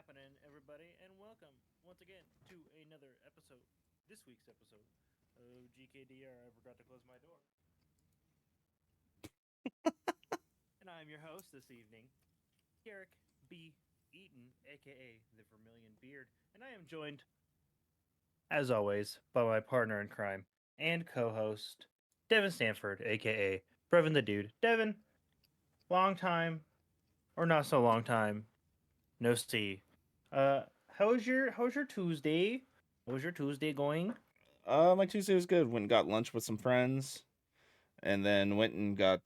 happening, everybody, and welcome once again to another episode, this week's episode of GKDR. I forgot to close my door. And I'm your host this evening, Garrick B. Eaton, aka the Vermilion Beard, and I am joined, as always, by my partner in crime and co-host, Devin Stanford, aka Brevin the Dude. Devin, long time, or not so long time, no see. Uh, how's your Tuesday? How's your Tuesday going? My Tuesday was good. Went and got lunch with some friends, and then went and got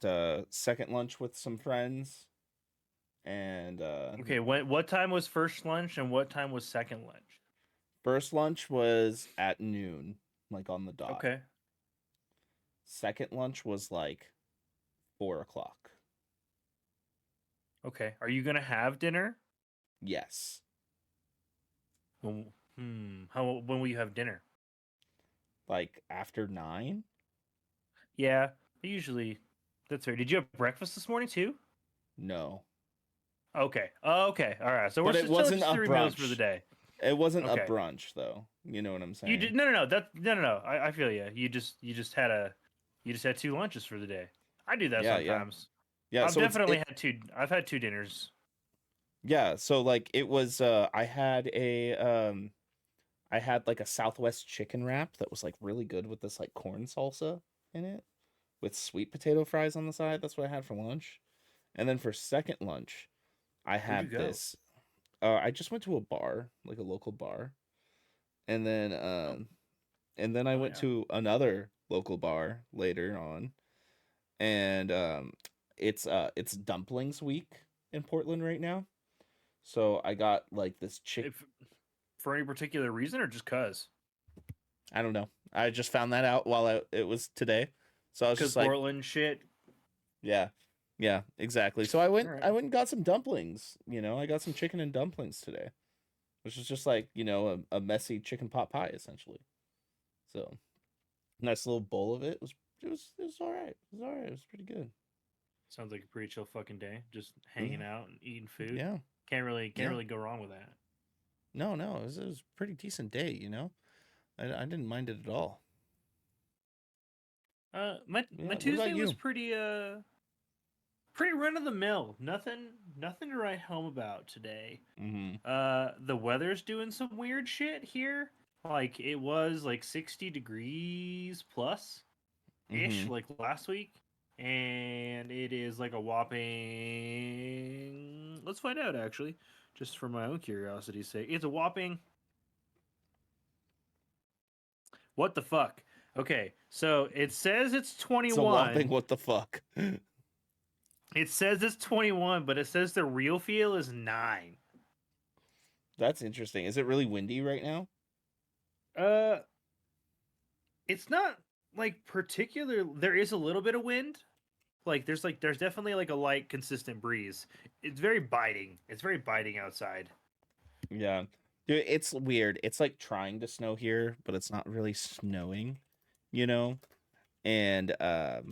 second lunch with some friends. And Okay, what time was first lunch and what time was second lunch? first lunch was at noon, like on the dot. Okay. Second lunch was like 4 o'clock. Okay. Are you gonna have dinner? Yes, When will you have dinner? like after 9. Yeah, usually. That's fair. Did you have breakfast this morning too? No, Okay. Okay. All right. So we're but it still wasn't just a three meals for the brunch. day. It wasn't Okay. a brunch though. You know what I'm saying? You did no. No. I feel you. You just had two lunches for the day. I do that Yeah, yeah, sometimes. yeah. I've So definitely had two. I've had two dinners. yeah. So like it was. I had like a Southwest chicken wrap that was like really good with this like corn salsa in it with sweet potato fries on the side. That's what I had for lunch. And then for second lunch, I Where'd you had go? this. I just went to a bar, like a local bar, and then Oh, I oh went yeah. to another local bar later on, and it's dumplings week in Portland right now. So I got like this chick. If for any particular reason or just cause? I don't know. I just found that out while it was today. So I was Because just like, Portland shit. yeah. Yeah, exactly. So All right. I went and got some dumplings, I got some chicken and dumplings today, which is just like, a messy chicken pot pie essentially. So, nice little bowl of it. It was all right. It was all right. It was pretty good. Sounds like a pretty chill fucking day. Just Yeah. hanging out and eating food. Yeah. Can't Yeah. really go wrong with that. No, no, it was a pretty decent day. I didn't mind it at all. My Yeah. What Tuesday about was you? pretty run of the mill. Nothing to write home about today. Mm-hmm. The weather's doing some weird shit here. Like it was like 60 degrees plus ish Mm-hmm. like last week, and it is like a whopping. Let's find out actually, just for my own curiosity's sake. It's a whopping. What the fuck? Okay, so it says it's It's a whopping 21. what the fuck. It says it's 21, but it says the real feel is 9. That's interesting. Is it really windy right now? Uh, it's not like particular. There is a little bit of wind. There's definitely like a light, consistent breeze. It's very biting. It's very biting outside. Yeah. Dude, it's weird. It's like trying to snow here, but it's not really snowing, you know? And but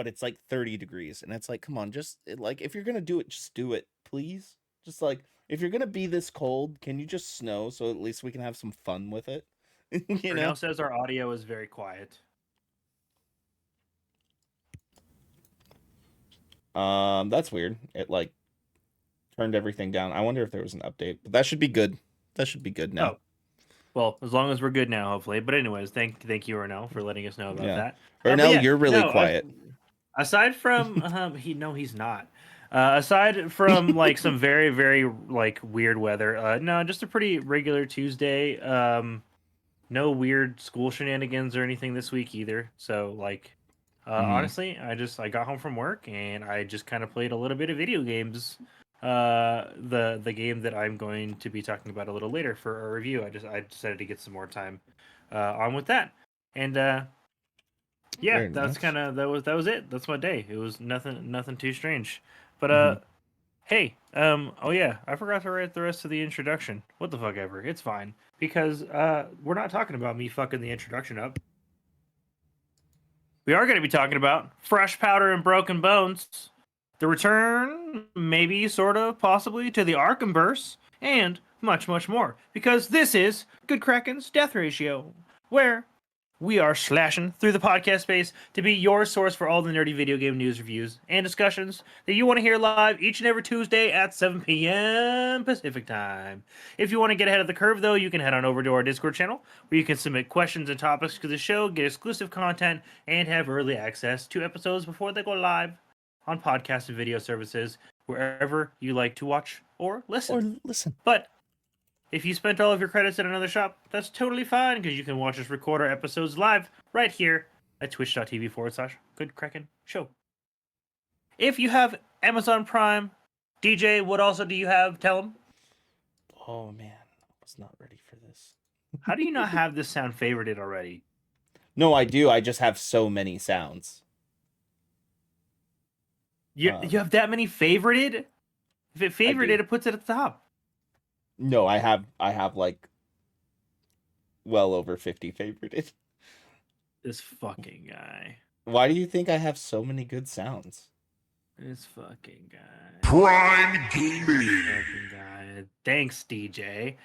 it's like 30 degrees and it's like, come on, like if you're going to do it, just do it, please. Just like if you're going to be this cold, can you just snow so at least we can have some fun with it? you know? Brunel says our audio is very quiet. That's weird. It like turned everything down. I wonder if there was an update, but that should be good. That should be good now. Oh, well, as long as we're good now, hopefully. But anyways, thank you, Brunel, for letting us know about Yeah. that. Or But no, yeah, you're really no. quiet. Aside from he's not. Aside from like some very very like weird weather, no, just a pretty regular Tuesday. No weird school shenanigans or anything this week either. So like, Mhm. honestly, I got home from work and I just kind of played a little bit of video games. The game that I'm going to be talking about a little later for a review. I decided to get some more time on with that, and yeah, Very that's nice. kind of that was it. That's my day. It was nothing too strange. But Mhm. hey, oh yeah, I forgot to write the rest of the introduction. What the fuck ever. It's fine because we're not talking about me fucking the introduction up. We are going to be talking about Fresh Powder and Broken Bones, the return, maybe, sort of, possibly, to the Arkhamverse, and much, much more. Because this is Good Kraken's Death Ratio, where we are slashing through the podcast space to be your source for all the nerdy video game news, reviews, and discussions that you want to hear live each and every Tuesday at 7 p.m. Pacific Time. If you want to get ahead of the curve, though, you can head on over to our Discord channel, where you can submit questions and topics to the show, get exclusive content, and have early access to episodes before they go live on podcast and video services, wherever you like to watch or listen. But if you spent all of your credits at another shop, that's totally fine, because you can watch us record our episodes live right here at twitch.tv/Good Kraken Show. If you have Amazon Prime, DJ, what also do you have? Tell them. Oh, man. I was not ready for this. How do you not have this sound favorited already? No, I do. I just have so many sounds. You have that many favorited? If it favorited, it puts it at the top. No, I have like well over 50 favorited. This fucking guy. Why do you think I have so many good sounds? This fucking guy. Prime Gaming. Fucking guy. Thanks, DJ.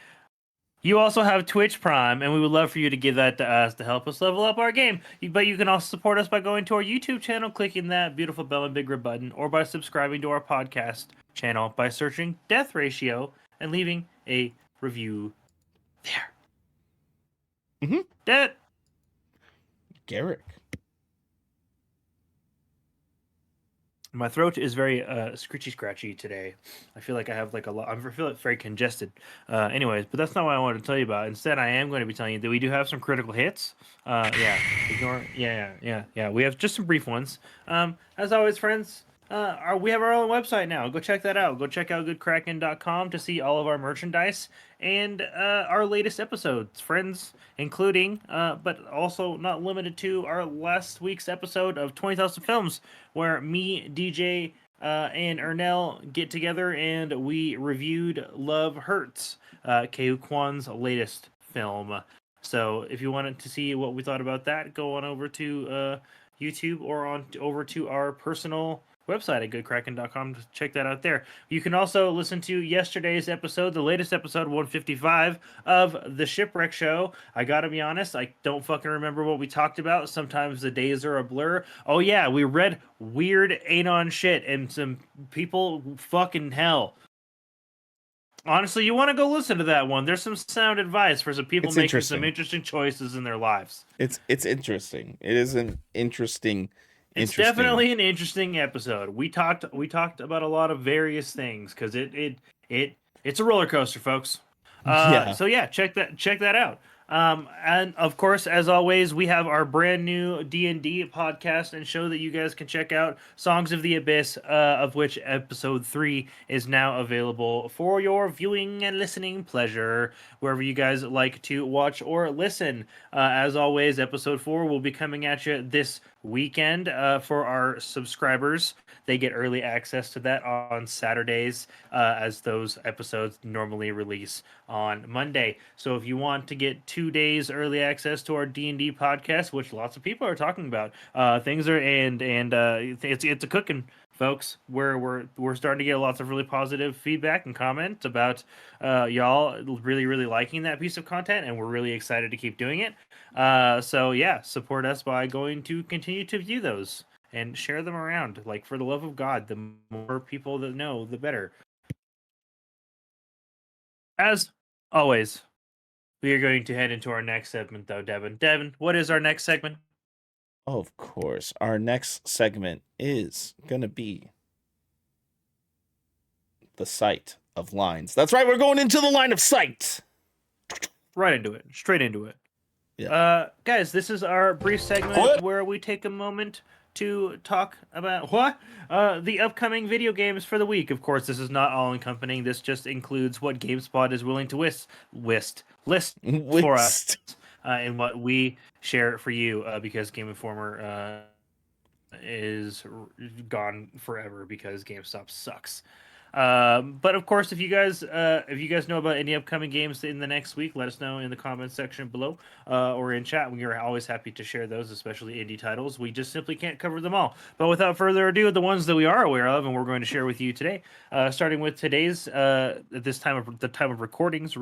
You also have Twitch Prime, and we would love for you to give that to us to help us level up our game. But you can also support us by going to our YouTube channel, clicking that beautiful bell and big red button, or by subscribing to our podcast channel by searching Death Ratio and leaving a review there. Mm-hmm. That Garrick. My throat is very scratchy today. I feel like I have like a lot. I feel very congested. Anyways, but that's not what I wanted to tell you about. Instead, I am going to be telling you that we do have some critical hits. Yeah, we have just some brief ones. As always, friends, we have our own website now. Go check that out. Go check out goodkraken.com to see all of our merchandise and our latest episodes, friends, including, but also not limited to, our last week's episode of 20,000 Films, where me, DJ, and Ernell get together and we reviewed Love Hurts, Keiu Kwan's latest film. So if you wanted to see what we thought about that, go on over to YouTube or over to our personal website at goodkraken.com to check that out there. You can also listen to yesterday's episode, the latest episode 155 of The Shipwreck Show. I gotta be honest, I don't fucking remember what we talked about. Sometimes the days are a blur. Oh yeah, we read weird Anon shit and some people fucking hell. Honestly, you want to go listen to that one. There's some sound advice for some people making some interesting choices in their lives. It's interesting. It is an interesting. It's definitely an interesting episode. We talked about a lot of various things because it's a roller coaster, folks. So yeah, check that out. And of course, as always, we have our brand new D&D podcast and show that you guys can check out, Songs of the Abyss, of which episode 3 is now available for your viewing and listening pleasure, wherever you guys like to watch or listen. As always, episode 4 will be coming at you this weekend for our subscribers. They get early access to that on Saturdays, as those episodes normally release on Monday. So if you want to get 2 days early access to our D&D podcast, which lots of people are talking about, things are it's a cooking, folks. We're starting to get lots of really positive feedback and comments about y'all really liking that piece of content, and we're really excited to keep doing it. So yeah, support us by going to continue to view those and share them around. Like, for the love of God, the more people that know, the better. As always, we are going to head into our next segment, though, Devin. Devin, what is our next segment? Oh, of course. Our next segment is going to be the sight of lines. That's right. We're going into the line of sight. Right into it. Straight into it. Yeah. Guys, this is our brief segment where we take a moment to talk about the upcoming video games for the week. Of course, this is not all encompassing. This just includes what GameSpot is willing to list for us, and what we share for you, because Game Informer is gone forever because GameStop sucks. But of course, if you guys know about any upcoming games in the next week, let us know in the comments section below or in chat. We are always happy to share those, especially indie titles. We just simply can't cover them all. But without further ado, the ones that we are aware of and we're going to share with you today, starting with today's at this time of the time of recordings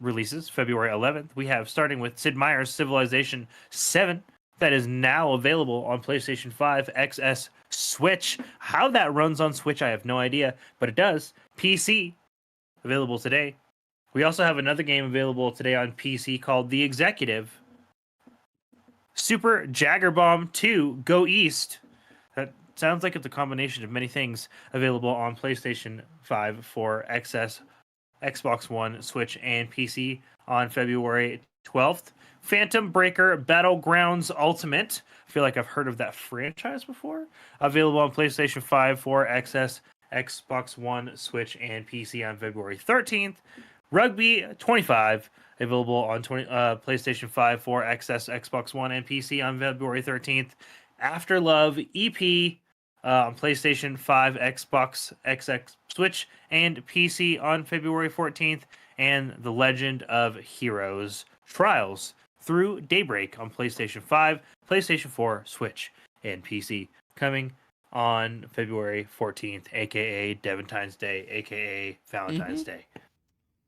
releases, February 11th. We have starting with Sid Meier's Civilization 7. That is now available on PlayStation 5, XS, Switch. How that runs on Switch, I have no idea, but it does. PC, available today. We also have another game available today on PC called The Executive. Super Jagger Bomb 2, Go East. That sounds like it's a combination of many things available on PlayStation 5 for XS, Xbox One, Switch, and PC on February 12th. Phantom Breaker Battlegrounds Ultimate. I feel like I've heard of that franchise before. Available on PlayStation 5, 4, XS, Xbox One, Switch, and PC on February 13th. Rugby 25. Available on PlayStation 5, 4, XS, Xbox One, and PC on February 13th. After Love EP on PlayStation 5, Xbox, XX, Switch, and PC on February 14th. And The Legend of Heroes Trials through Daybreak on PlayStation 5, PlayStation 4, Switch, and PC. Coming on February 14th, aka Deventine's Day, aka Valentine's Day.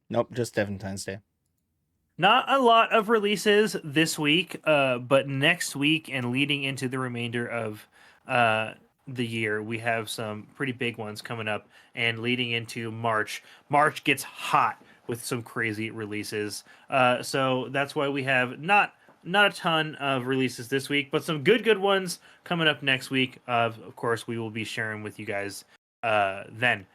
Nope, just Deventine's Day. Not a lot of releases this week, but next week and leading into the remainder of the year, we have some pretty big ones coming up, and leading into March. March gets hot with some crazy releases. So that's why we have not a ton of releases this week, but some good ones coming up next week. Of course, we will be sharing with you guys then.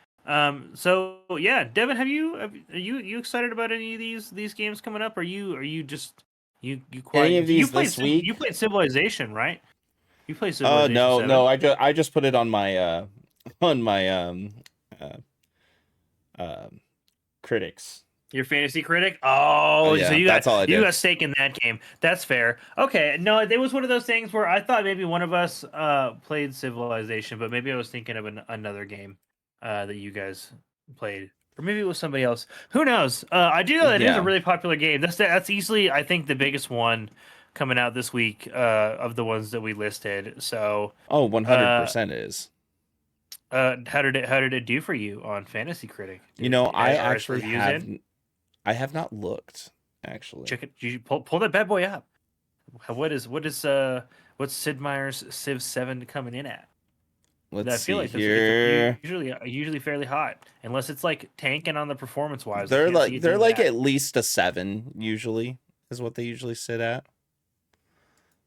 So yeah, Devin, are you excited about any of these games coming up? Are you just you quite Any of these played this week? You played Civilization, right? You played Civilization. No, 7. no. I just put it on my critics. Your fantasy critic? Oh, yeah, so that's all I you did. got stake in that game. That's fair. Okay, no, it was one of those things where I thought maybe one of us played Civilization, but maybe I was thinking of another game that you guys played, or maybe it was somebody else. Who knows? I do know that it is Yeah. a really popular game. That's easily, I think, the biggest one coming out this week of the ones that we listed. So, 100% is. how did it do for you on Fantasy Critic? I Are its actually reviews have. in? I have not looked actually. Check it. You pull that bad boy up. What's Sid Meier's Civ 7 coming in at? Let's I feel see like here. it's usually fairly hot, unless it's like tanking on the performance wise. They're like at least a 7 usually is what they usually sit at.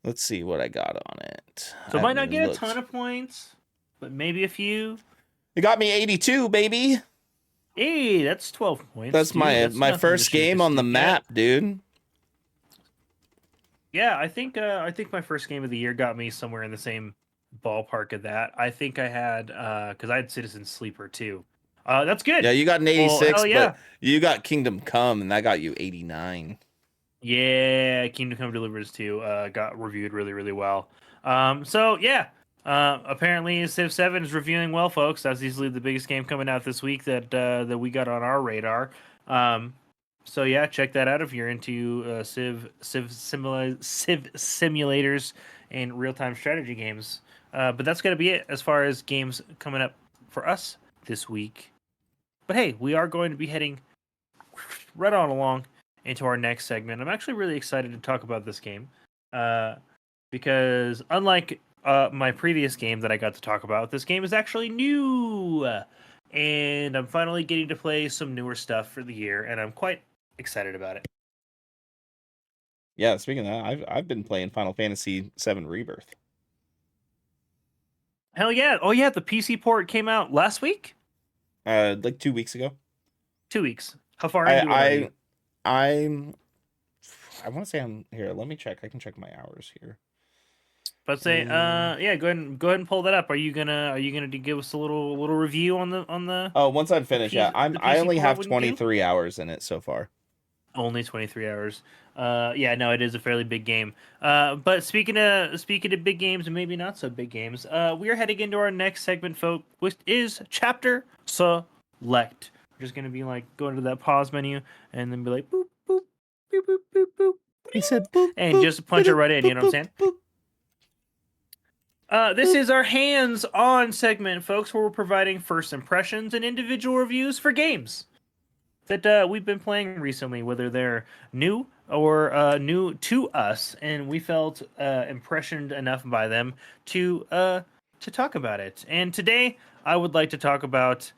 Let's see what I got on it. So it I might not haven't get a looked. ton of points, but maybe a few. It got me 82, baby. Hey, that's 12 points. That's dude. my That's nothing to first shoot game a on the stick at. map, dude. Yeah, I think my first game of the year got me somewhere in the same ballpark of that. I think I had because I had Citizen Sleeper too. That's good. Yeah, you got an 86, hell yeah. but you got Kingdom Come, and that got you 89. Yeah, Kingdom Come Deliverance 2 got reviewed really, really well. So yeah, apparently Civ 7 is reviewing well, folks. That's easily the biggest game coming out this week that we got on our radar. So yeah, check that out if you're into Civ simulators and real-time strategy games. But that's gonna be it as far as games coming up for us this week. But hey, we are going to be heading right on along into our next segment. I'm actually really excited to talk about this game because unlike my previous game that I got to talk about, this game is actually new, and I'm finally getting to play some newer stuff for the year, and I'm quite excited about it. Yeah, speaking of that, I've been playing Final Fantasy VII Rebirth. Hell yeah! Oh yeah, the PC port came out last week. Like 2 weeks ago. 2 weeks. How far into it are you? I want to say I'm here. Let me check. I can check my hours here. But say, yeah, go ahead and pull that up. Are you gonna give us a little review on the? Oh, once I'm finished, yeah. I only have port, wouldn't you? 23 hours in it so far. Only 23 hours. Yeah, no, it is a fairly big game. But speaking of big games and maybe not so big games, we are heading into our next segment, folks, which is chapter select. We're just gonna be like going to that pause menu and then be like boop boop boop boop boop boop, He said, boop, and boop, just punch it ba-doop, right in. You boop, know what boop, I'm saying? boop. This is our hands-on segment, folks, where we're providing first impressions and individual reviews for games that we've been playing recently, whether they're new or new to us, and we felt impressioned enough by them to talk about it. And today, I would like to talk about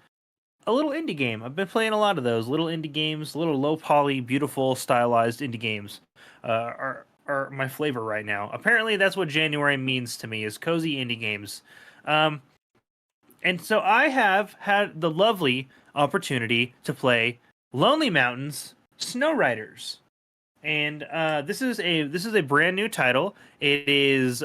a little indie game. I've been playing a lot of those little indie games, little low poly, beautiful, stylized indie games. Are my flavor right now. Apparently, that's what January means to me is cozy indie games. Um, and so I have had the lovely opportunity to play Lonely Mountains Snow Riders. And this is a brand new title. It is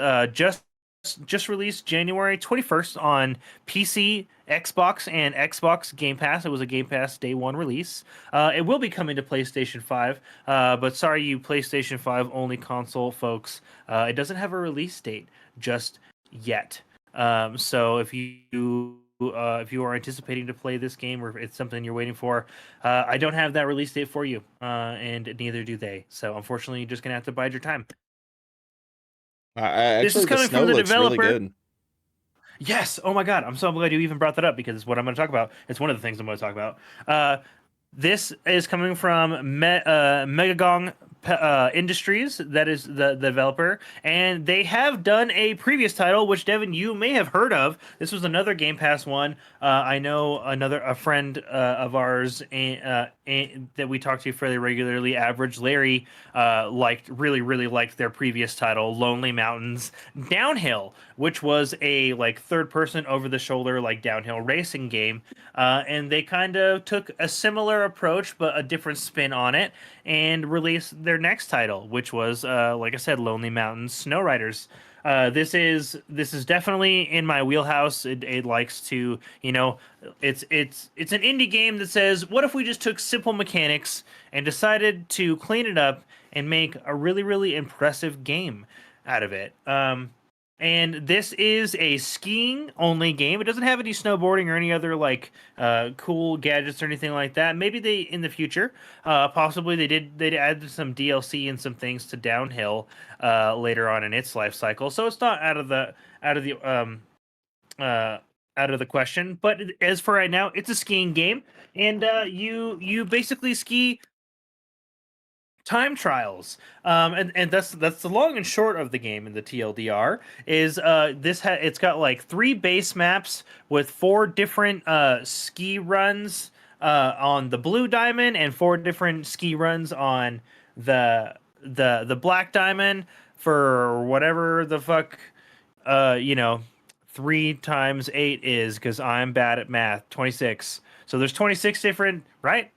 just released January 21st on PC, Xbox, and Xbox Game Pass. It was a Game Pass day one release. It will be coming to PlayStation 5, but sorry, you PlayStation 5 only console folks. It doesn't have a release date just yet. So if you are anticipating to play this game or if it's something you're waiting for, I don't have that release date for you, and neither do they. So unfortunately, you're just gonna have to bide your time. This Actually, is the coming snow from the looks really developer. good. Yes. Oh my God. I'm so glad you even brought that up because it's what I'm going to talk about. It's one of the things I'm going to talk about. This is coming from Megagong Industries. That is the developer, and they have done a previous title, which Devin, you may have heard of. This was another Game Pass one. I know a friend of ours that we talk to fairly regularly, Average Larry, really liked their previous title, Lonely Mountains Downhill, which was a like third person over the shoulder like downhill racing game. And they kind of took a similar approach but a different spin on it and released their next title, which was like I said, Lonely Mountains Snow Riders. This is definitely in my wheelhouse. It likes to, it's an indie game that says, what if we just took simple mechanics and decided to clean it up and make a really impressive game out of it. And this is a skiing only game. It doesn't have any snowboarding or any other like cool gadgets or anything like that. Maybe they in the future, possibly they'd add some DLC and some things to downhill later on in its life cycle. So it's not out of the uh, out of the question. But as for right now, it's a skiing game, and you basically ski time trials, and that's the long and short of the game. In the TLDR is it's got like three base maps with four different ski runs on the blue diamond and four different ski runs on the black diamond for whatever the fuck uh you know 3 times 8 is, because I'm bad at math. 26. So there's 26 different, right?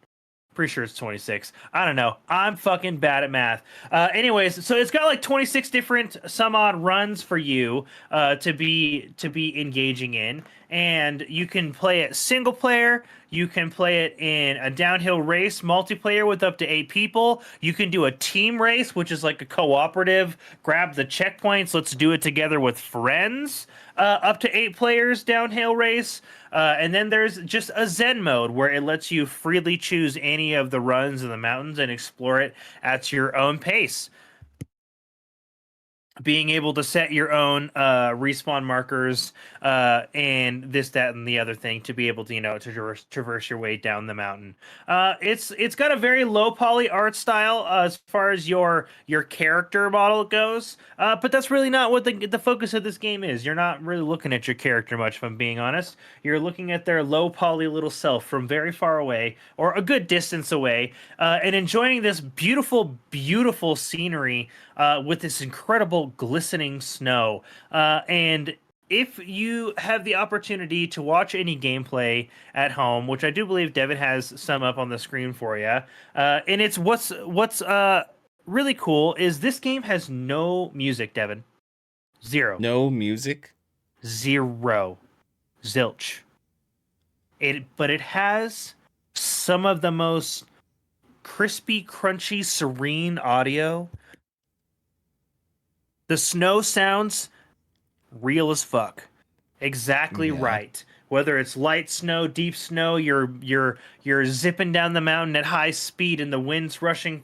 Pretty sure it's 26. I don't know. I'm fucking bad at math. Anyways, so it's got like 26 different some odd runs for you to be engaging in, and you can play it single player. You can play it in a downhill race multiplayer with up to 8 people. You can do a team race, which is like a cooperative. Grab the checkpoints. Let's do it together with friends. Up to 8 players downhill race. And then there's just a Zen mode where it lets you freely choose any of the runs in the mountains and explore it at your own pace. Being able to set your own respawn markers and this, that, and the other thing to be able to traverse your way down the mountain. It's got a very low poly art style as far as your character model goes, but that's really not what the focus of this game is. You're not really looking at your character much, if I'm being honest. You're looking at their low poly little self from very far away or a good distance away, and enjoying this beautiful scenery with this incredible glistening snow. And if you have the opportunity to watch any gameplay at home, which I do believe Devin has some up on the screen for you, and it's what's really cool is this game has no music, Devin. Zero. No music. Zero. Zilch. But it has some of the most crispy, crunchy, serene audio. The snow sounds real as fuck. Exactly Yeah. right. Whether it's light snow, deep snow, you're zipping down the mountain at high speed and the wind's rushing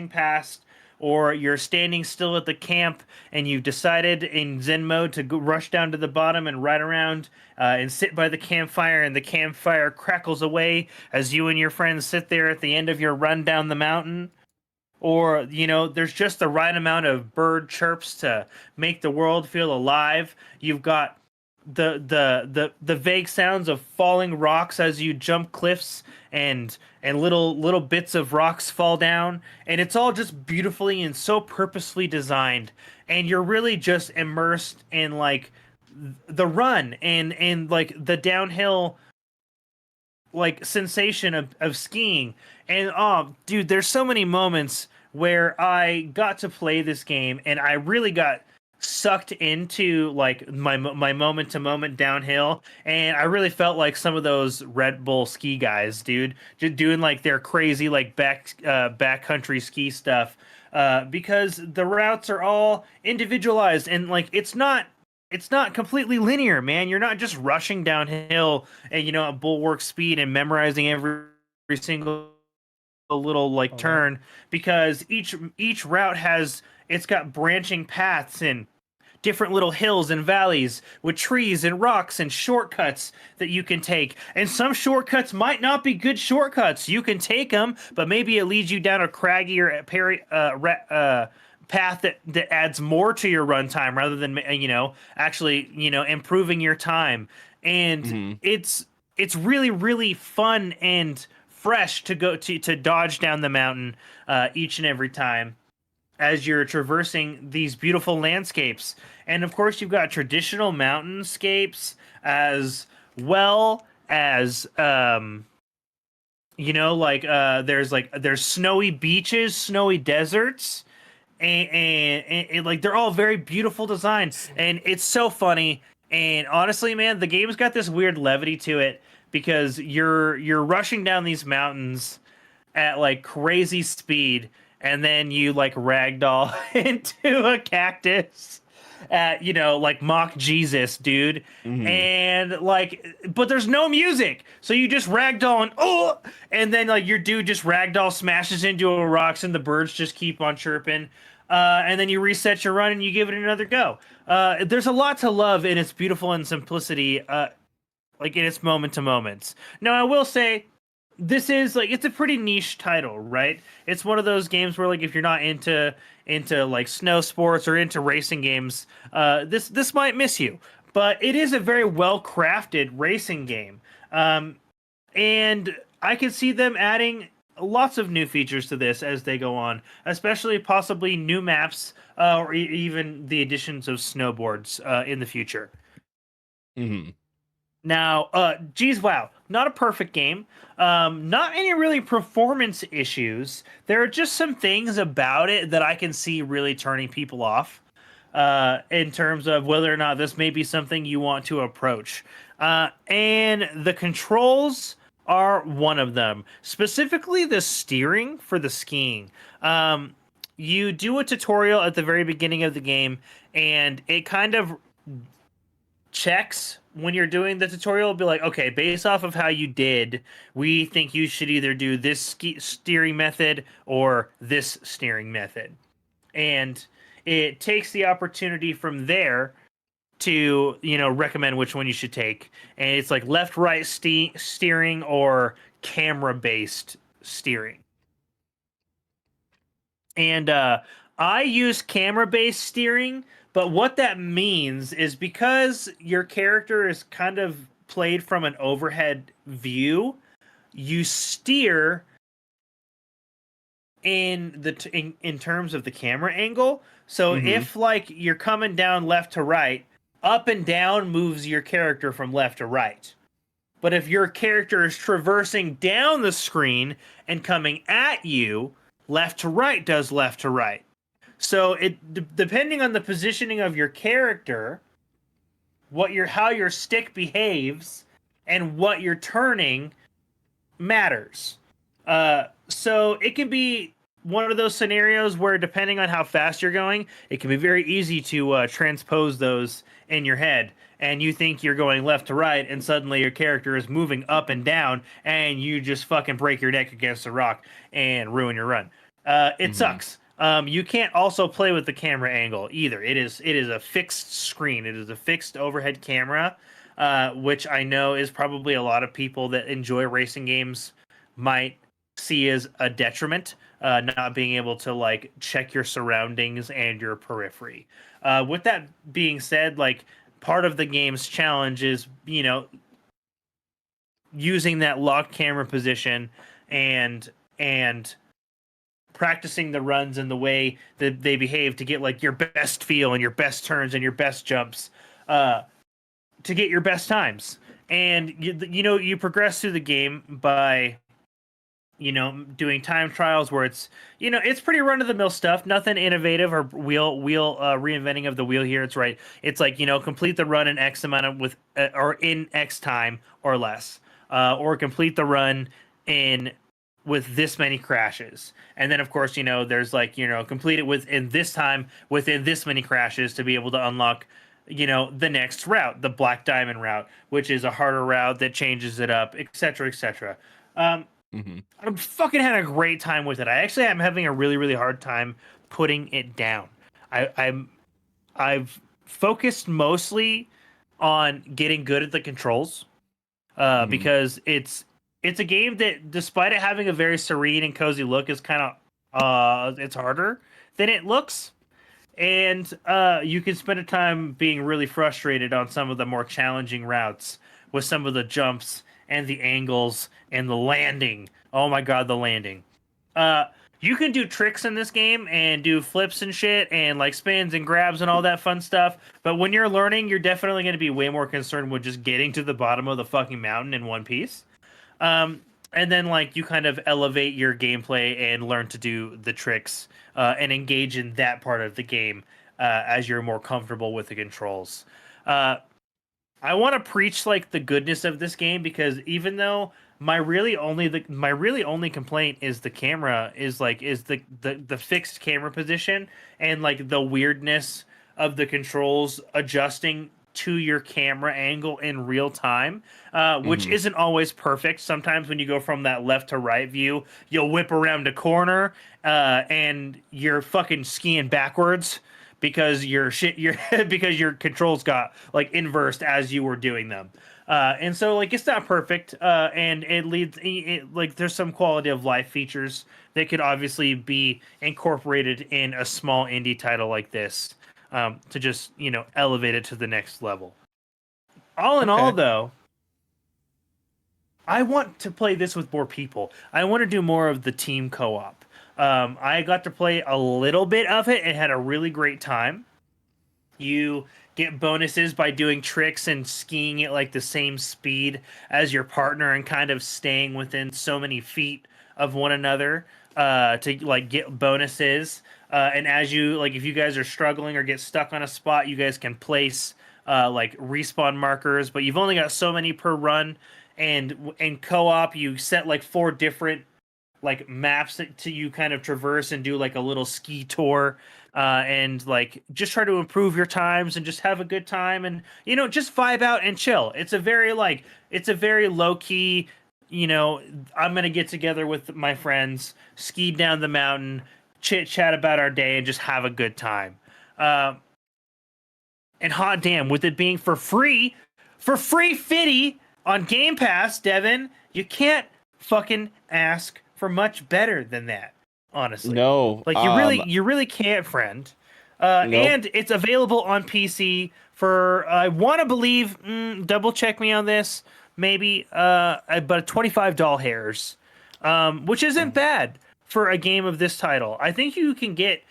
past, or you're standing still at the camp and you've decided in Zen mode to go rush down to the bottom and ride around and sit by the campfire, and the campfire crackles away as you and your friends sit there at the end of your run down the mountain. Or, there's just the right amount of bird chirps to make the world feel alive. You've got the vague sounds of falling rocks as you jump cliffs, and little bits of rocks fall down, and it's all just beautifully and so purposefully designed, and you're really just immersed in like the run and like the downhill like sensation of skiing. And oh dude, there's so many moments where I got to play this game and I really got sucked into like my moment to moment downhill, and I really felt like some of those Red Bull ski guys, dude, just doing like their crazy like backcountry ski stuff, because the routes are all individualized, and like it's not completely linear, man. You're not just rushing downhill and at bulwark speed and memorizing every single little like Oh, wow. turn, because each route it's got branching paths and different little hills and valleys with trees and rocks and shortcuts that you can take. And some shortcuts might not be good shortcuts. You can take them, but maybe it leads you down a craggier path that adds more to your runtime rather than actually improving your time. And Mm-hmm. it's really really fun and fresh to go to dodge down the mountain each and every time as you're traversing these beautiful landscapes. And of course, you've got traditional mountainscapes as well as there's snowy beaches, snowy deserts, and like they're all very beautiful designs, and it's so funny. And honestly, man, the game's got this weird levity to it because you're rushing down these mountains at like crazy speed, and then you like ragdoll into a cactus at like mock Jesus, dude. Mm-hmm. And like, but there's no music, so you just ragdoll and then like your dude just ragdoll smashes into a rocks, and the birds just keep on chirping. And then you reset your run and you give it another go. There's a lot to love in its beautiful and simplicity, like in its moment to moments. Now, I will say, this is like it's a pretty niche title, right? It's one of those games where like if you're not into like snow sports or into racing games, this might miss you. But it is a very well crafted racing game, and I can see them adding lots of new features to this as they go on, especially possibly new maps, or even the additions of snowboards in the future. Mm-hmm. Now, geez, wow, not a perfect game. Not any really performance issues. There are just some things about it that I can see really turning people off, in terms of whether or not this may be something you want to approach. And the controls are one of them, specifically the steering for the skiing. You do a tutorial at the very beginning of the game, and it kind of checks when you're doing the tutorial. Be like, okay, based off of how you did, we think you should either do this steering method or this steering method. And it takes the opportunity from there to recommend which one you should take. And it's like left right steering or camera based steering. And I use camera based steering, but what that means is because your character is kind of played from an overhead view, you steer in terms of the camera angle. So Mm-hmm. if like you're coming down left to right, up and down moves your character from left to right. But if your character is traversing down the screen and coming at you, left to right does left to right. So depending on the positioning of your character, how your stick behaves, and what you're turning matters. So it can be one of those scenarios where, depending on how fast you're going, it can be very easy to transpose those in your head. And you think you're going left to right, and suddenly your character is moving up and down, and you just fucking break your neck against a rock and ruin your run. It Mhm. sucks. You can't also play with the camera angle either. It is a fixed screen. It is a fixed overhead camera, which I know is probably a lot of people that enjoy racing games might see as a detriment, not being able to like check your surroundings and your periphery. With that being said, like part of the game's challenge is, using that locked camera position and practicing the runs and the way that they behave to get like your best feel and your best turns and your best jumps, uh, to get your best times. And you progress through the game by doing time trials where it's pretty run of the mill stuff, nothing innovative or wheel reinventing of the wheel here. It's right. It's like, complete the run in X amount of with or in X time or less, or complete the run in with this many crashes. And then of course, there's like, complete it within this time within this many crashes to be able to unlock the next route, the Black Diamond route, which is a harder route that changes it up, etc., etc. Mhm. I fucking had a great time with it. I actually am having a really, really hard time putting it down. I've focused mostly on getting good at the controls, Mhm. because it's a game that, despite it having a very serene and cozy look, is kind of it's harder than it looks. And you can spend a time being really frustrated on some of the more challenging routes with some of the jumps and the angles and the landing. Oh my god, the landing. Uh, you can do tricks in this game and do flips and shit and like spins and grabs and all that fun stuff. But when you're learning, you're definitely going to be way more concerned with just getting to the bottom of the fucking mountain in one piece. Um, and then like you kind of elevate your gameplay and learn to do the tricks, and engage in that part of the game as you're more comfortable with the controls. Uh, I want to preach like the goodness of this game, because even though my really only complaint is the camera is the fixed camera position and like the weirdness of the controls adjusting to your camera angle in real time, which Mhm. isn't always perfect. Sometimes when you go from that left to right view, you'll whip around a corner, and you're fucking skiing backwards because because your controls got like inversed as you were doing them. And so like it's not perfect, and like there's some quality of life features that could obviously be incorporated in a small indie title like this, to just elevate it to the next level. All in all, Okay. though, I want to play this with more people. I want to do more of the team co-op. I got to play a little bit of it and had a really great time. You get bonuses by doing tricks and skiing at like the same speed as your partner and kind of staying within so many feet of one another, to like get bonuses. And as you like, if you guys are struggling or get stuck on a spot, you guys can place like respawn markers, but you've only got so many per run. And in co-op, you set like 4 different like maps that to you kind of traverse and do like a little ski tour, and like just try to improve your times and just have a good time and just vibe out and chill. It's a very low key, I'm gonna get together with my friends, ski down the mountain, chit chat about our day, and just have a good time. uh, and hot damn, with it being for free fitty on Game Pass, Devin, you can't fucking ask for much better than that. Honestly, No. like you really can't, friend. Nope. And it's available on PC for, I want to believe, double check me on this, maybe, but $25 hairs, which isn't bad for a game of this title. I think you can get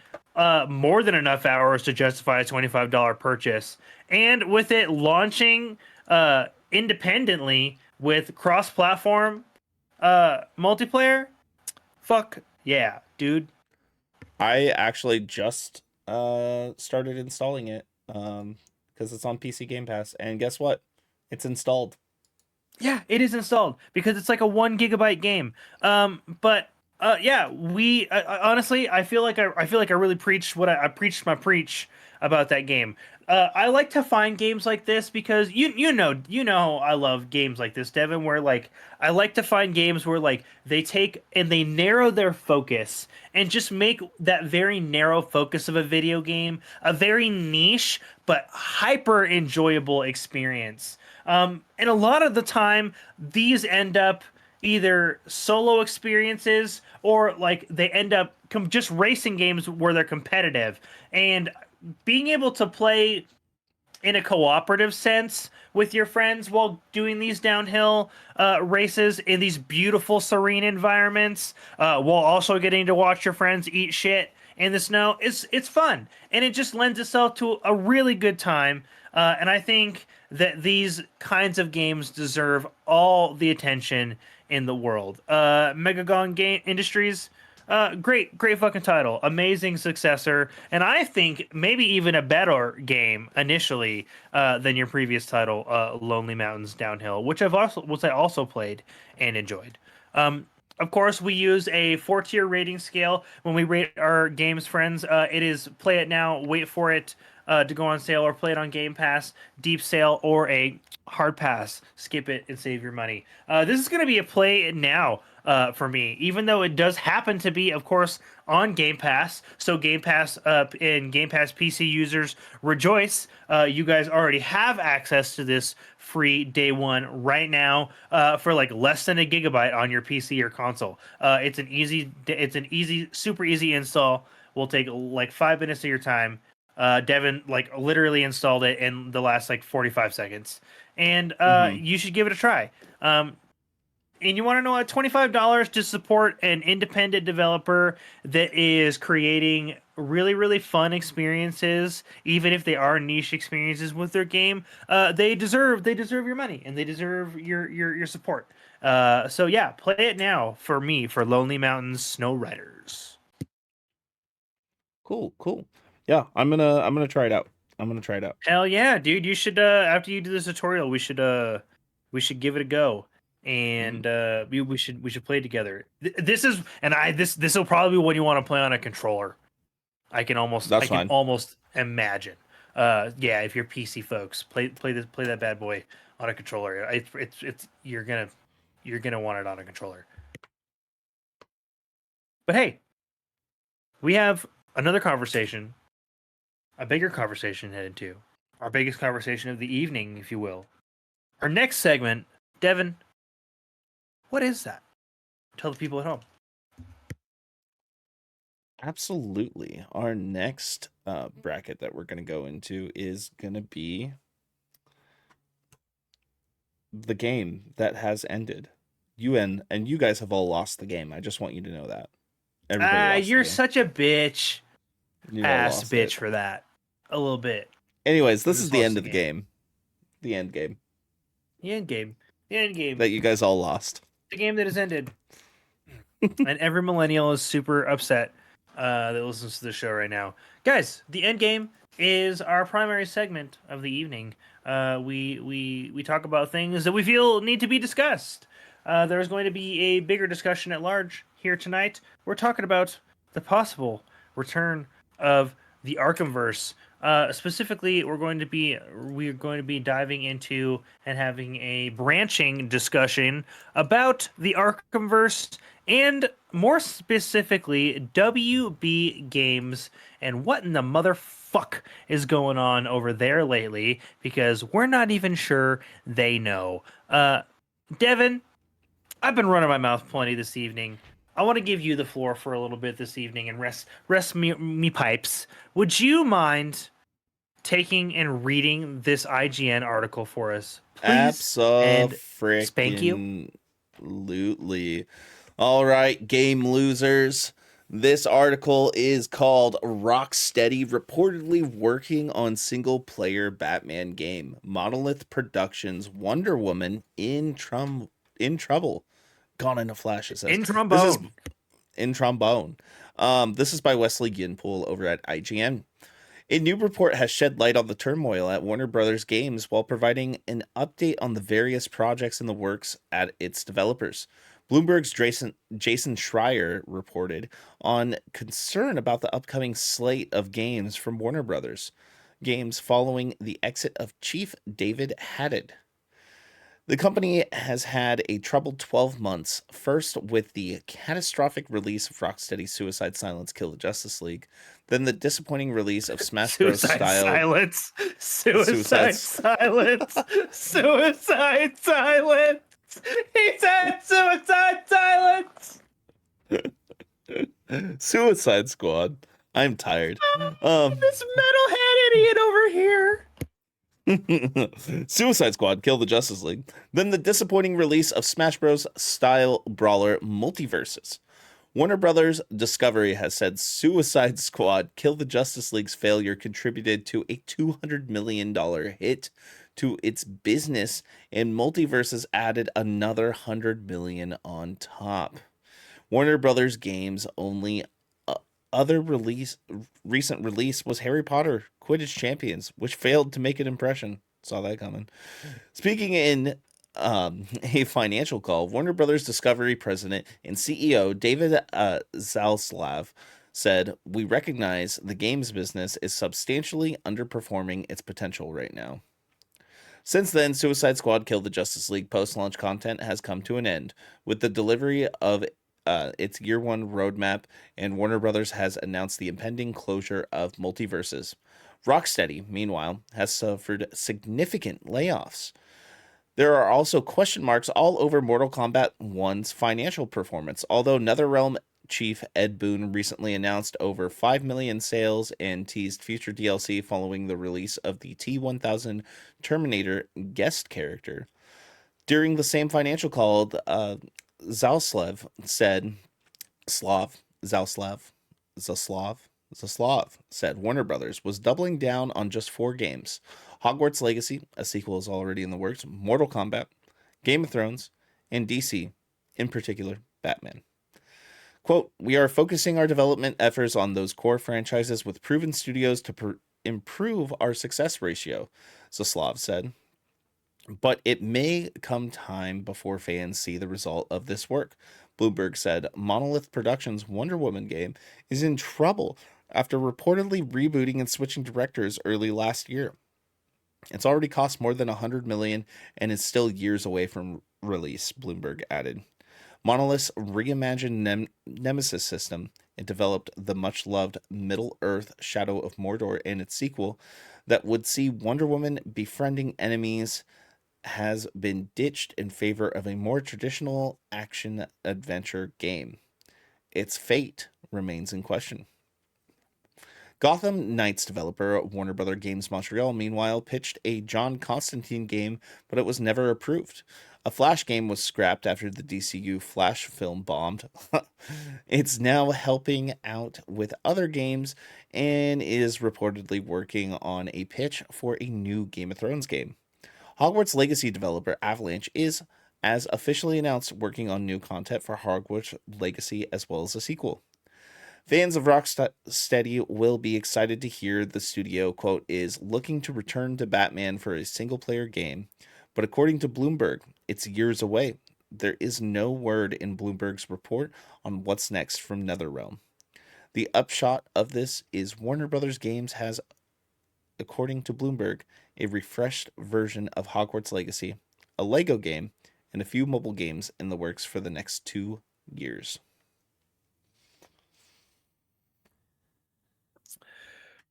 more than enough hours to justify a $25 purchase. And with it launching independently with cross platform multiplayer, fuck yeah, dude. I actually just started installing it because it's on PC Game Pass, and guess what? It's installed. Yeah, it is installed because it's like a 1 GB game. But yeah, we honestly, I feel like I really preached I preached my preach about that game. I like to find games like this because you know I love games like this, Devin. Where like I like to find games where like they take and they narrow their focus and just make that very narrow focus of a video game a very niche but hyper enjoyable experience. And a lot of the time, these end up either solo experiences or like they end up just racing games where they're competitive. And being able to play in a cooperative sense with your friends while doing these downhill races in these beautiful, serene environments, while also getting to watch your friends eat shit in the snow, it's fun, and it just lends itself to a really good time. And I think that these kinds of games deserve all the attention in the world. Megagon Game Industries, great fucking title, amazing successor, and I think maybe even a better game initially than your previous title, Lonely Mountains Downhill, which I also played and enjoyed. Of course, we use a 4 tier rating scale when we rate our games, friends. It is play it now, wait for it to go on sale, or play it on Game Pass, deep sale, or a hard pass. Skip it and save your money. This is going to be a play it now for me, even though it does happen to be, of course, on Game Pass. So Game Pass and Game Pass PC users rejoice. You guys already have access to this free day one right now for like less than a gigabyte on your PC or console. It's an easy, super easy install. Will take like 5 minutes of your time. Devin like literally installed it in the last like 45 seconds, and Mm-hmm. you should give it a try. And you want to know what, $25 to support an independent developer that is creating really fun experiences, even if they are niche experiences with their game. They deserve your money and they deserve your support. So yeah, play it now for me for Lonely Mountains Snow Riders. Cool. Yeah, I'm gonna try it out. I'm gonna try it out. Hell yeah, dude! You should after you do this tutorial, we should give it a go, Hmm. and we should play together. This is and I this will probably be when you want to play on a controller. I That's can fine. almost imagine. Yeah, if you're PC folks, play that bad boy on a controller. It's you're gonna want it on a controller. But hey, we have another conversation, a bigger conversation headed to our biggest conversation of the evening, if you will. Our next segment, Devin, what is that? Tell the people at home. Absolutely. Our next bracket that we're gonna go into is gonna be the game that has ended. And you guys have all lost the game. I just want you to know that. Everybody Ah, lost the you're game. such a bitch, You all ass lost it. bitch for that. A little bit. Anyways, You this is just the lost end the of the game. game. The end game The end game. The end game. that you guys all lost. The game that has ended. And every millennial is super upset that listens to the show right now. Guys, the end game is our primary segment of the evening. We talk about things that we feel need to be discussed. There's going to be a bigger discussion at large here tonight. We're talking about the possible return of the Arkhamverse. Specifically, we're going to be diving into and having a branching discussion about the Arkhamverse and more specifically WB Games and what in the motherfuck is going on over there lately because we're not even sure they know. Devin, I've been running my mouth plenty this evening. I want to give you the floor for a little bit this evening and rest me pipes. Would you mind taking and reading this IGN article for us, please? And spank you. Abso-freaking-lutely. All right, game losers. This article is called Rocksteady reportedly working on single player Batman game. Monolith Productions Wonder Woman in trouble. Gone in a flash, it says. In This is trombone. in trombone. This is by Wesley Ginpool over at IGN. A new report has shed light on the turmoil at Warner Brothers Games while providing an update on the various projects in the works at its developers. Bloomberg's Jason Schreier reported on concern about the upcoming slate of games from Warner Brothers Games following the exit of Chief David Haddad. The company has had a troubled 12 months, first with the catastrophic release of Rocksteady's Suicide Silence Kill the Justice League, then the disappointing release of Smash Bros. Silence. Suicide Silence. Suicide Silence. He said Suicide Silence. Suicide Squad. I'm tired. This metalhead idiot over here. Suicide Squad Kill the Justice League, then the disappointing release of Smash Bros. Style brawler Multiverses. Warner Brothers Discovery has said Suicide Squad Kill the Justice League's failure contributed to a $200 million hit to its business, and Multiverses added another $100 million on top. Warner Brothers Games' only other recent release was Harry Potter Quidditch Champions, which failed to make an impression. Saw that coming. Speaking in a financial call, Warner Brothers Discovery president and CEO David Zaslav said, "We recognize the games business is substantially underperforming its potential right now." Since then, Suicide Squad Kill the Justice League post-launch content has come to an end, with the delivery of its year one roadmap, and Warner Brothers has announced the impending closure of Multiverses. Rocksteady, meanwhile, has suffered significant layoffs. There are also question marks all over Mortal Kombat 1's financial performance, although NetherRealm chief Ed Boon recently announced over 5 million sales and teased future DLC following the release of the T-1000 Terminator guest character. During the same financial call, Zaslav said Warner Brothers was doubling down on just 4 games: Hogwarts Legacy, a sequel is already in the works, Mortal Kombat, Game of Thrones, and DC, in particular, Batman. Quote, "We are focusing our development efforts on those core franchises with proven studios to improve our success ratio," Zaslav said. "But it may come time before fans see the result of this work." Bloomberg said Monolith Productions' Wonder Woman game is in trouble after reportedly rebooting and switching directors early last year. It's already cost more than $100 million and is still years away from release, Bloomberg added. Monolith's reimagined Nemesis system, it developed the much-loved Middle-earth Shadow of Mordor and its sequel that would see Wonder Woman befriending enemies, has been ditched in favor of a more traditional action-adventure game. Its fate remains in question. Gotham Knights developer Warner Bros. Games Montreal, meanwhile, pitched a John Constantine game, but it was never approved. A Flash game was scrapped after the DCU Flash film bombed. It's now helping out with other games and is reportedly working on a pitch for a new Game of Thrones game. Hogwarts Legacy developer Avalanche is, as officially announced, working on new content for Hogwarts Legacy as well as a sequel. Fans of Rocksteady will be excited to hear the studio, quote, is looking to return to Batman for a single-player game, but according to Bloomberg, it's years away. There is no word in Bloomberg's report on what's next from NetherRealm. The upshot of this is Warner Brothers Games has, according to Bloomberg, a refreshed version of Hogwarts Legacy, a Lego game, and a few mobile games in the works for the next 2 years.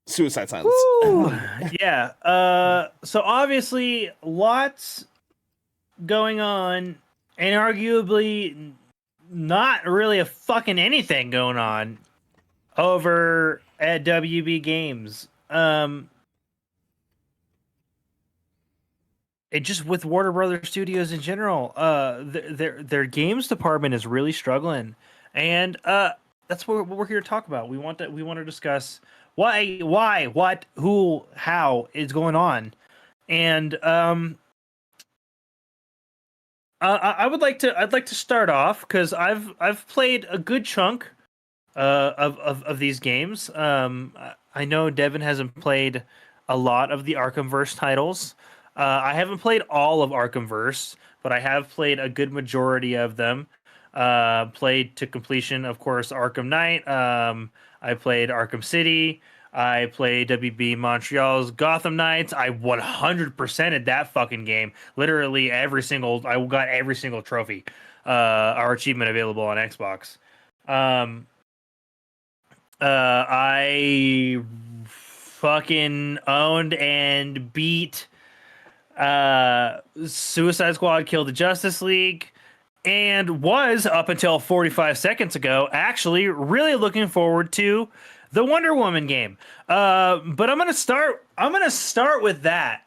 Suicide Silence. Yeah. So obviously, lots going on, and arguably not really a fucking anything going on over at WB Games. It just with Warner Brothers Studios in general, their games department is really struggling, and that's what we're here to talk about. We want to discuss why, what, who, how is going on, and I'd like to start off because I've played a good chunk of these games. I know Devin hasn't played a lot of the Arkhamverse titles. I haven't played all of Arkhamverse, but I have played a good majority of them. Played to completion, of course, Arkham Knight. I played Arkham City. I played WB Montreal's Gotham Knights. I 100%ed that fucking game. Literally I got every single trophy, or achievement available on Xbox. Um, I fucking owned and beat Suicide Squad Kill the Justice League, and was up until 45 seconds ago actually really looking forward to the Wonder Woman game. But I'm gonna start with that.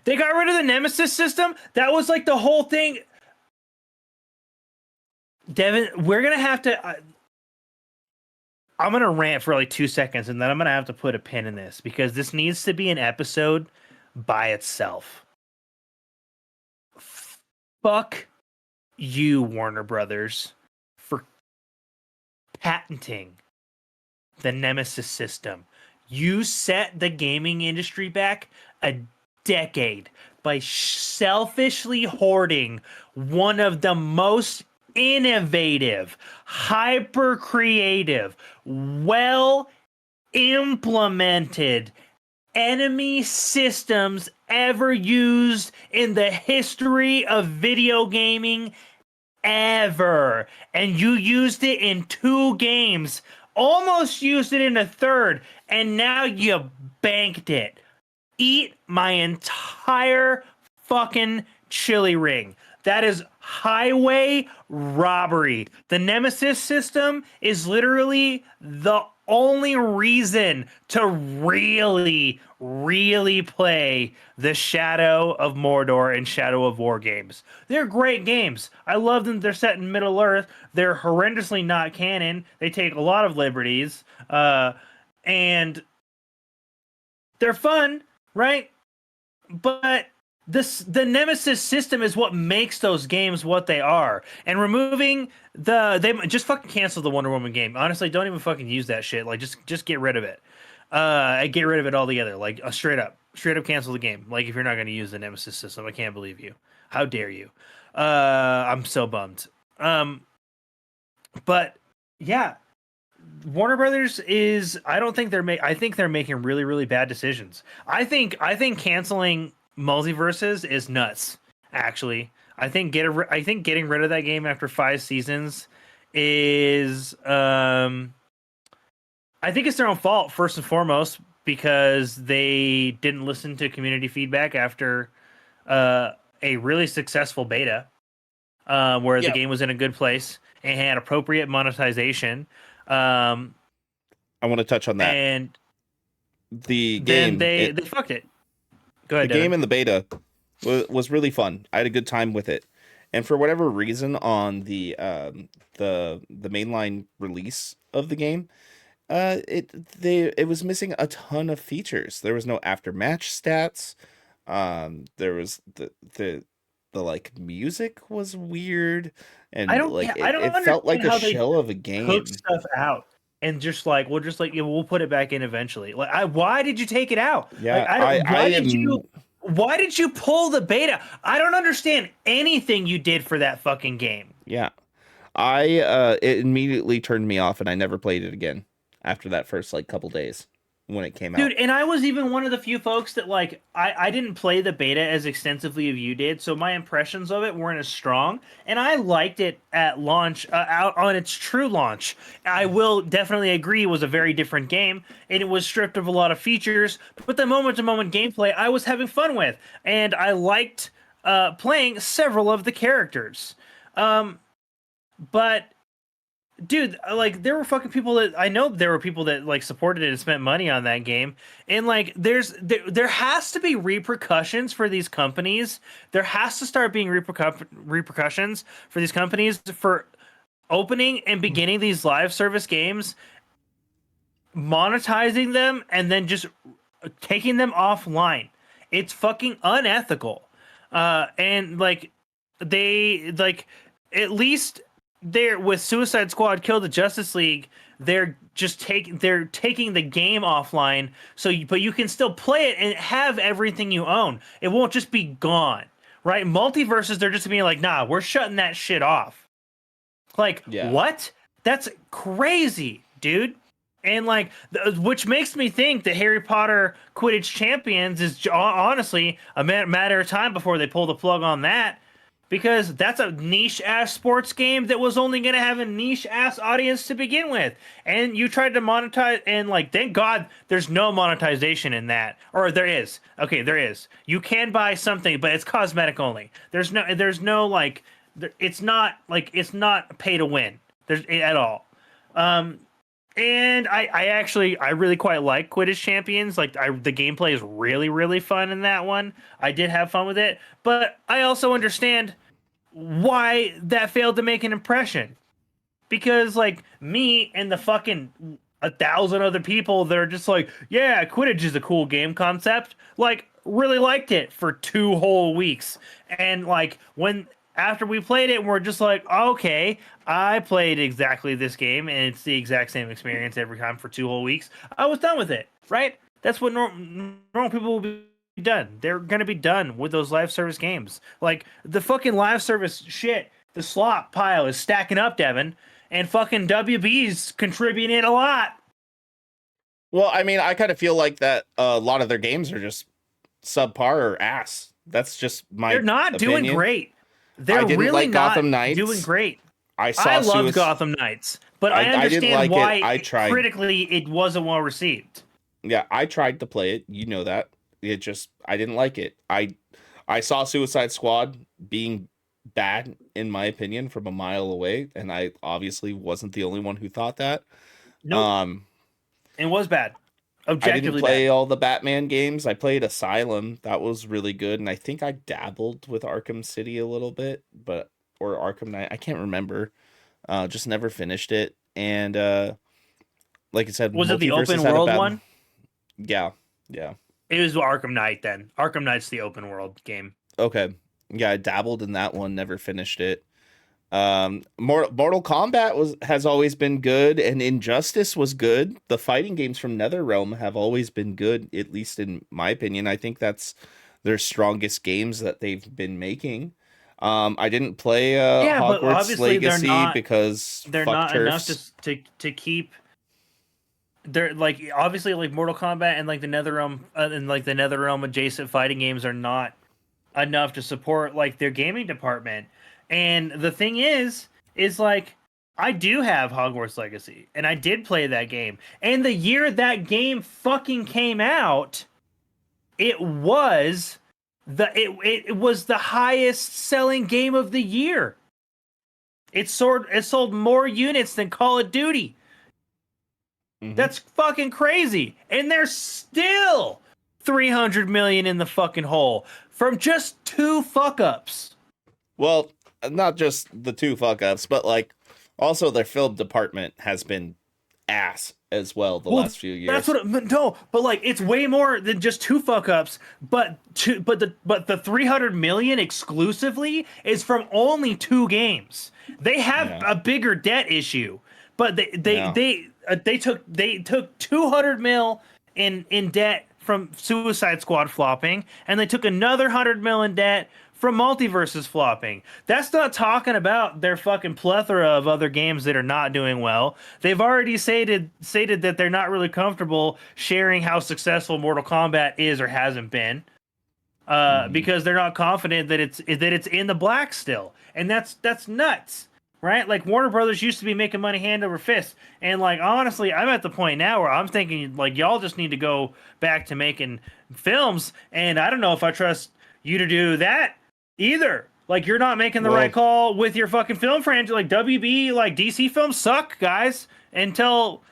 They got rid of the Nemesis system. That was like the whole thing. Devin, we're gonna have to. I'm gonna rant for like 2 seconds, and then I'm gonna have to put a pin in this because this needs to be an episode by itself. Fuck you, Warner Brothers, for patenting the Nemesis system. You set the gaming industry back a decade by selfishly hoarding one of the most innovative, hyper creative, well implemented enemy systems ever used in the history of video gaming ever. And you used it in 2 games, almost used it in a third, and now you banked it. Eat my entire fucking chili ring. That is highway robbery. The Nemesis system is literally the only reason to really, really play the Shadow of Mordor and Shadow of War games. They're great games. I love them. They're set in Middle Earth. They're horrendously not canon. They take a lot of liberties. And they're fun, right? But the Nemesis system is what makes those games what they are. And removing they just fucking cancel the Wonder Woman game. Honestly, don't even fucking use that shit. Like just get rid of it. Get rid of it altogether. Like straight up cancel the game. Like if you're not going to use the Nemesis system, I can't believe you. How dare you? I'm so bummed. But yeah, Warner Brothers is. I think they're making really really bad decisions. I think canceling multiverses is nuts. Actually, I think getting rid of that game after 5 seasons is. I think it's their own fault first and foremost because they didn't listen to community feedback after a really successful beta, where the game was in a good place and had appropriate monetization. I want to touch on that. And the game, they fucked it. Go ahead. The game in the beta was really fun. I had a good time with it, and for whatever reason, on the mainline release of the game, it was missing a ton of features. There was no after match stats. There was the like music was weird, and it felt like a shell of a game. Took stuff out and just like we'll put it back in eventually. Like why did you take it out? Yeah, why did you pull the beta? I don't understand anything you did for that fucking game. Yeah, it immediately turned me off, and I never played it again after that first like couple days when it came out. Dude, and I was even one of the few folks that like I didn't play the beta as extensively as you did, so my impressions of it weren't as strong, and I liked it at launch, out on its true launch. I will definitely agree it was a very different game, and it was stripped of a lot of features, but the moment-to-moment gameplay I was having fun with, and I liked playing several of the characters. But dude, like there were fucking people that I know there were people that like supported it and spent money on that game, and like there has to be repercussions for these companies. There has to start being repercussions for these companies for opening and beginning these live service games, monetizing them, and then just taking them offline. It's fucking unethical. And like they like at least there with Suicide Squad Kill the Justice League, they're taking the game offline, but you can still play it and have everything you own. It won't just be gone, right? Multiverses, they're just being like, nah, we're shutting that shit off. Like, Yeah. what? That's crazy, dude. And like, which makes me think that Harry Potter Quidditch Champions is honestly a matter of time before they pull the plug on that, because that's a niche ass sports game that was only going to have a niche ass audience to begin with. And you tried to monetize, and like, thank God there's no monetization in that. Or there is. Okay, there is. You can buy something, but it's cosmetic only. There's no like, it's not pay to win. There's at all. And I really quite like Quidditch Champions. Like, the gameplay is really, really fun in that one. I did have fun with it, but I also understand why that failed to make an impression. Because, like, me and the fucking 1,000 other people that are just like, yeah, Quidditch is a cool game concept, like, really liked it for 2 whole weeks. And, like, after we played it, we're just like, okay, I played exactly this game, and it's the exact same experience every time for 2 whole weeks. I was done with it, right? That's what normal people will be done. They're going to be done with those live service games. Like, the fucking live service shit, the slot pile is stacking up, Devin, and fucking WB's contributing a lot. Well, I mean, I kind of feel like that a lot of their games are just subpar or ass. That's just my They're not opinion. doing great. They're didn't really like not Gotham Knights. doing great. I love Gotham Knights, but I understand didn't like why it. I tried. Critically it wasn't well received. Yeah, I tried to play it. You know that. I didn't like it. I saw Suicide Squad being bad, in my opinion, from a mile away, and I obviously wasn't the only one who thought that. Nope. It was bad. Objectively I didn't play all the Batman games. I played Asylum. That was really good, and I think I dabbled with Arkham City a little bit, or Arkham Knight. I can't remember. Just never finished it. And like I said, was it the Multiverse open had a world bad- one? Yeah. It was Arkham Knight then. Arkham Knight's the open world game. Okay. Yeah, I dabbled in that one, never finished it. Mortal Kombat has always been good, and Injustice was good. The fighting games from NetherRealm have always been good, at least in my opinion. I think that's their strongest games that they've been making. I didn't play but Hogwarts obviously Legacy because they're fuck not turfs. enough to keep. They're like, obviously, like Mortal Kombat and like the NetherRealm and like the NetherRealm adjacent fighting games are not enough to support like their gaming department. And the thing is like, I do have Hogwarts Legacy, and I did play that game. And the year that game fucking came out, it was the highest selling game of the year. It sold more units than Call of Duty. Mhm. That's fucking crazy. And they're still 300 million in the fucking hole from just 2 fuck-ups. Well, not just the 2 fuck-ups, but like also their film department has been ass as well the last few years. That's but like, it's way more than just 2 fuck-ups, but the 300 million exclusively is from only 2 games. They have a bigger debt issue, but they took 200 mil in debt from Suicide Squad flopping, and they took another 100 mil in debt from Multiverses flopping. That's not talking about their fucking plethora of other games that are not doing well. They've already stated that they're not really comfortable sharing how successful Mortal Kombat is or hasn't been, because they're not confident that it's in the black still, and that's nuts. Right? Like, Warner Brothers used to be making money hand over fist. And, like, honestly, I'm at the point now where I'm thinking, like, y'all just need to go back to making films. And I don't know if I trust you to do that either. Like, you're not making the right call with your fucking film franchise. Like, WB, like, DC films suck, guys. Until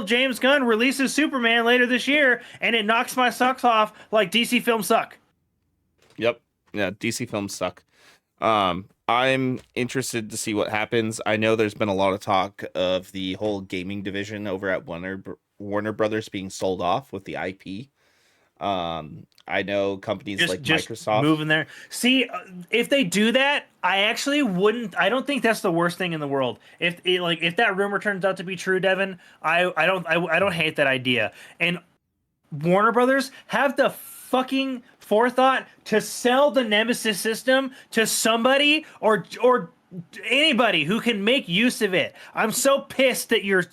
James Gunn releases Superman later this year and it knocks my socks off, like, DC films suck. Yep. Yeah, DC films suck. I'm interested to see what happens. I know there's been a lot of talk of the whole gaming division over at Warner Brothers being sold off with the IP. I I know companies like just Microsoft. moving there. See, if they do that, I actually wouldn't. I don't think that's the worst thing in the world. If that rumor turns out to be true, Devin, I don't hate that idea. And Warner Brothers have the fucking forethought to sell the Nemesis system to somebody or anybody who can make use of it. I'm so pissed that you're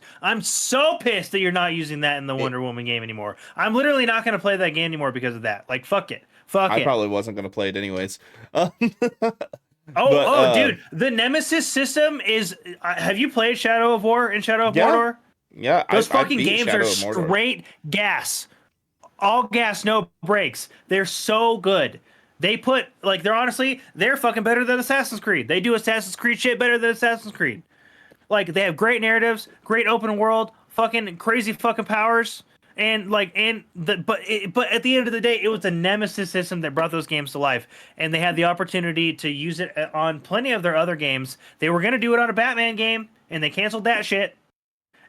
not using that in the Wonder Woman game anymore. I'm literally not going to play that game anymore because of that. Like fuck it. Fuck I it. probably wasn't gonna play it anyways. Dude, the Nemesis system is. Have you played Shadow of War and Shadow of Mordor? Yeah, Those I fucking beat games Shadow are of Mordor. straight gas. All gas, no brakes. They're so good. They're fucking better than Assassin's Creed. They do Assassin's Creed shit better than Assassin's Creed. Like they have great narratives, great open world, fucking crazy fucking powers, and but at the end of the day, it was the Nemesis system that brought those games to life, and they had the opportunity to use it on plenty of their other games. They were gonna do it on a Batman game, and they canceled that shit.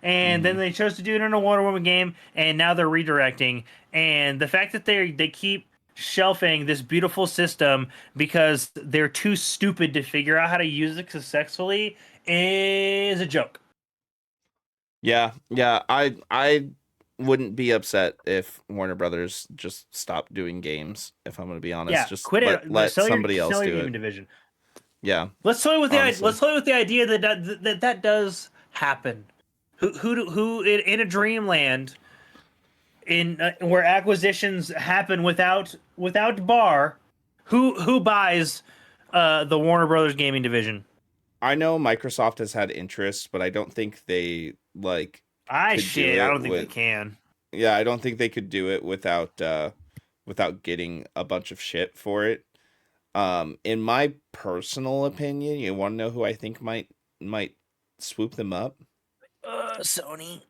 And then they chose to do it in a Wonder Woman game, and now they're redirecting. And the fact that they keep shelving this beautiful system because they're too stupid to figure out how to use it successfully is a joke. Yeah, I wouldn't be upset if Warner Brothers just stopped doing games. If I'm going to be honest, Yeah, just quit it. let Sell somebody else sell your do gaming it. division. Yeah, Let's toy with honestly. the idea that does happen. Who in a dreamland in where acquisitions happen without bar, who buys the Warner Brothers gaming division? I know Microsoft has had interest, but I don't think they could do I it don't think they with. can. Yeah, I don't think they could do it without getting a bunch of shit for it. In my personal opinion, you want to know who I think might swoop them up? Sony.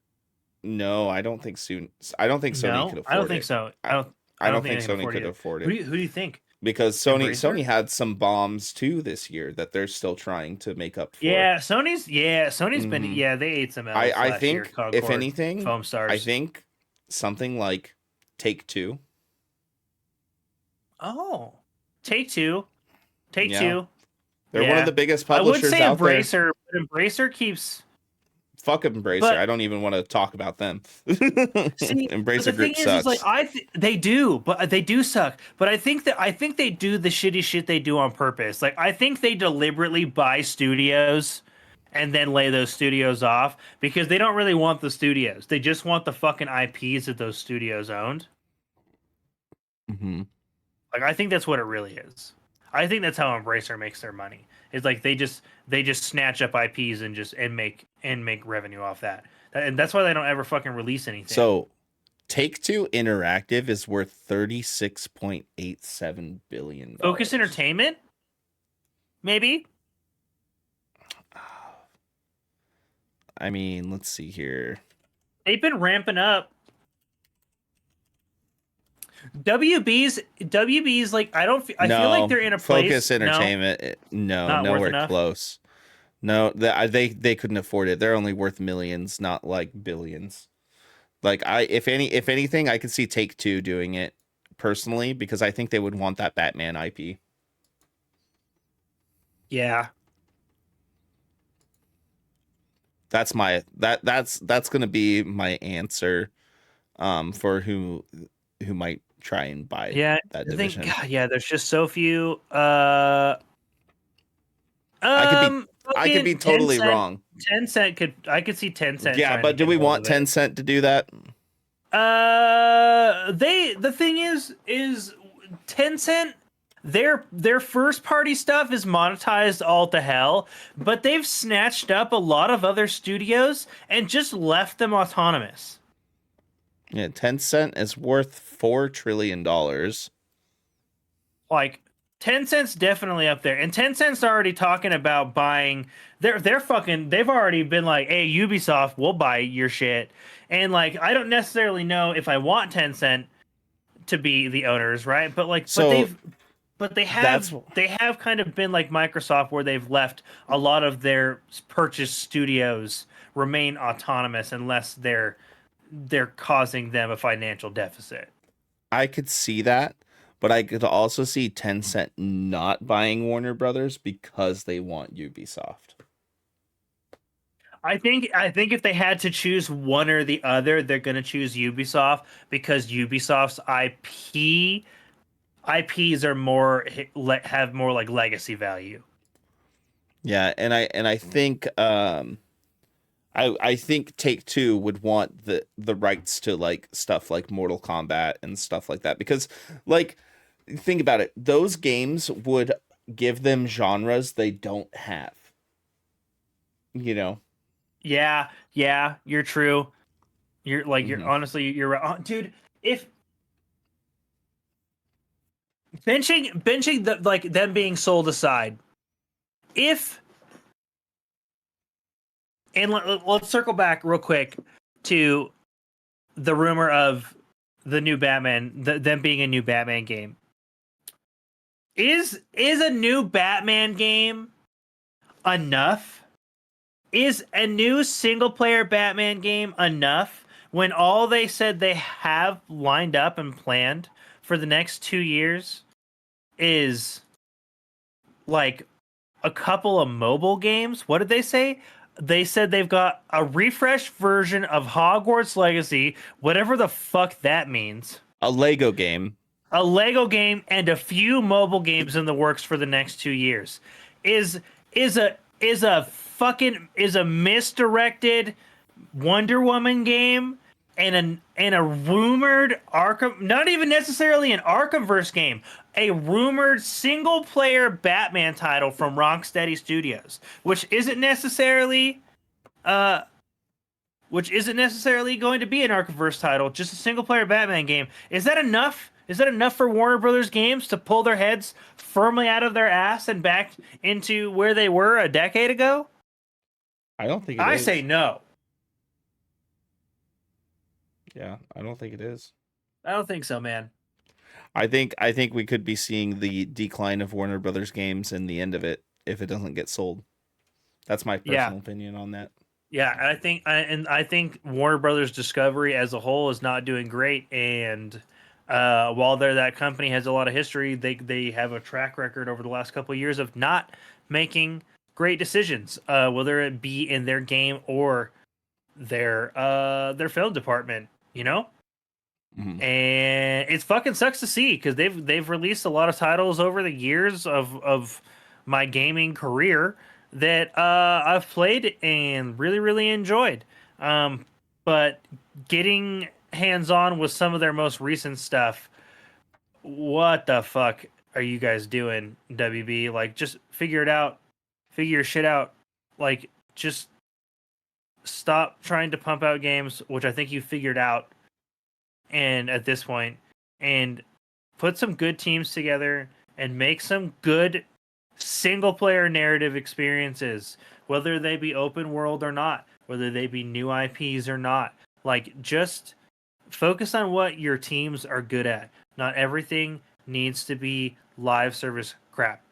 No, I don't think soon. I don't think Sony No, could I don't afford think it. so. I, I I don't don't think think they can Sony afford could it. afford Who it do you think? because Sony Embracer? had some bombs too this year that they're still trying to make up for. Sony's been Hmm they ate some I L's I last year. think if Concord, anything, Foam I Stars. think something like Take Two. Oh, Take Two, Take Yeah, Two. they're one of Yeah, the biggest I would publishers say out there. Embracer, but Embracer keeps. Fuck Embracer. But I don't even want to talk about them. see, but the Embracer thing Group is like sucks. they do, but they do suck. But I think they do the shitty shit they do on purpose. Like I think they deliberately buy studios and then lay those studios off because they don't really want the studios. They just want the fucking IPs that those studios owned. Hmm Like I think that's what it really is. I think that's how Embracer makes their money. It's like they just snatch up IPs and make revenue off that. And that's why they don't ever fucking release anything. So Take Two Interactive is worth $36.87 billion. Focus Entertainment, maybe. I mean, let's see here. They've been ramping up. WB's like I don't. I feel like they're in a place. Focus Entertainment. No, Not worth nowhere enough. close. No, they couldn't afford it. They're only worth millions, not like billions. Like if anything, I could see Take Two doing it personally because I think they would want that Batman IP. Yeah. That's gonna be my answer, for who might try and buy Yeah. that I think. division. God, yeah. There's just so few. I could be totally wrong. 10 Cent could. I could see 10 Cent. Yeah, trying but to do get we hold want of it. 10 Cent to do that? The thing is 10 Cent. Their first party stuff is monetized all to hell, but they've snatched up a lot of other studios and just left them autonomous. Yeah, 10 Cent is worth $4 trillion. Like 10 Cent's definitely up there, and 10 Cent's already talking about buying. They've already been like, hey, Ubisoft, we'll buy your shit. And like, I don't necessarily know if I want 10 Cent to be the owners, right? But like, So they that's have kind of been like Microsoft, where they've left a lot of their purchased studios remain autonomous unless they're causing them a financial deficit. I could see that, but I could also see Tencent not buying Warner Brothers because they want Ubisoft. I think if they had to choose one or the other, they're gonna choose Ubisoft because Ubisoft's IPs are more have more like legacy value. Yeah, and I think I think Take-Two would want the rights to like stuff like Mortal Kombat and stuff like that because like think about it, those games would give them genres they don't have. You know. Yeah, yeah, you're true. You're Hmm. honestly you're right. Dude, if benching the like them being sold aside, if and let's circle back real quick to the rumor of the new Batman, them being a new Batman game. Is a new Batman game enough? Is a new single player Batman game enough when all they said they have lined up and planned for the next 2 years is like a couple of mobile games? What did they say? They said they've got a refreshed version of Hogwarts Legacy, whatever the fuck that means. A Lego game. A Lego game and a few mobile games in the works for the next 2 years. Is is a misdirected Wonder Woman game and a rumored Arkham, not even necessarily an Arkhamverse game, a rumored single player Batman title from Rocksteady Studios, uh which isn't necessarily going to be an Arkhamverse title, just a single player Batman game. Is that enough? Is that enough for Warner Brothers Games to pull their heads firmly out of their ass and back into where they were a decade ago? I don't think it I is. say no. Yeah, I don't think it is. I don't think so, man. I think we could be seeing the decline of Warner Brothers games and the end of it if it doesn't get sold. That's my Yeah. personal opinion on that. Yeah, I think Warner Brothers Discovery as a whole is not doing great, and while that company has a lot of history, they have a track record over the last couple of years of not making great decisions, whether it be in their game or their film department, you know. Mhm. And it fucking sucks to see because they've released a lot of titles over the years of my gaming career that I've played and really enjoyed. But getting hands on with some of their most recent stuff, what the fuck are you guys doing, WB? Like, just figure it out, figure your shit out. Like, just stop trying to pump out games, which I think you figured out and at this point, and put some good teams together and make some good single player narrative experiences, whether they be open world or not, whether they be new IPs or not. Like, just focus on what your teams are good at. Not everything needs to be live service crap.